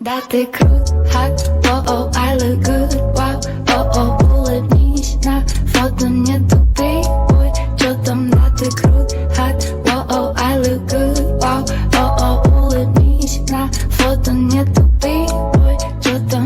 Dati crude, hot, oh oh, I look good, wow, oh oh, bullet knees, na foto niya to big boy, jotam. Dati crude, hot, oh oh, I look good, wow, oh oh, bullet knees, na foto niya to big boy, jotam.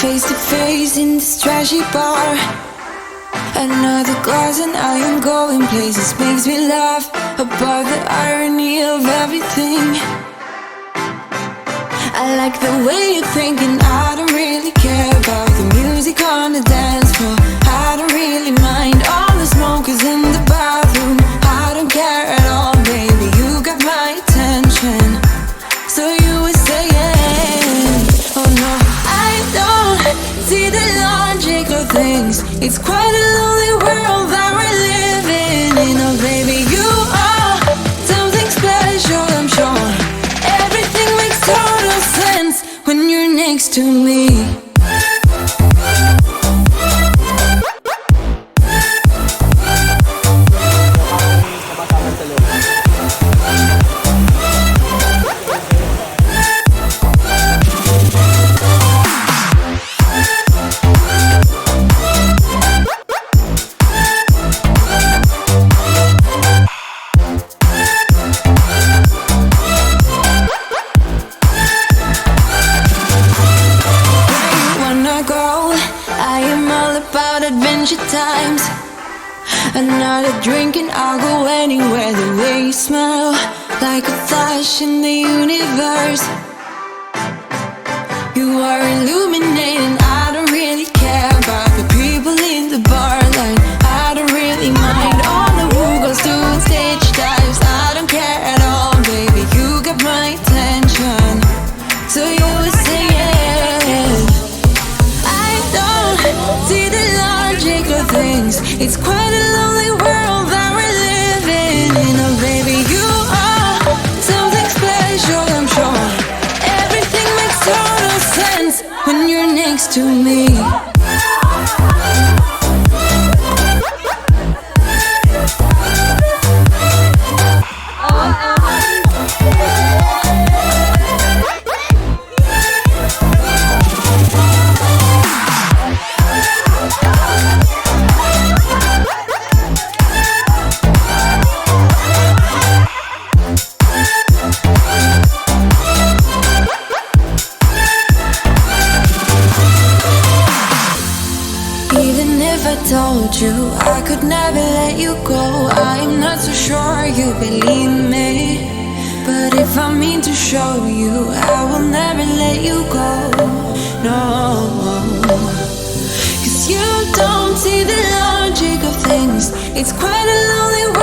face to face in this trashy bar. Another glass and I am going places. Makes me laugh about the irony of everything. I like the way you're thinking. I don't really care about the music on the dance floor. I don't really mind all the smokers in the bathroom. I don't care at all, baby, you got my attention. So you were saying, oh no, I don't see the logic of things. It's quite a lonely world that we're living in. Oh baby, you are something special, I'm sure. Everything makes total sense when you're next to me. Times another drink and I'll go anywhere. The way you smell, like a flash in the universe. You are illuminating. I don't really care about the people in the bar line. I don't really mind all the who goes doing stage dives. I don't care at all, baby, you got my attention. So you were saying, I don't see the logic of things. It's quite a lonely world that we're living in. Oh baby, you are something special, I'm sure. Everything makes total sense when you're next to me. Told you I could never let you go. I'm not so sure you believe me, but if I mean to show you, I will never let you go. No, 'cause you don't see the logic of things. It's quite a lonely world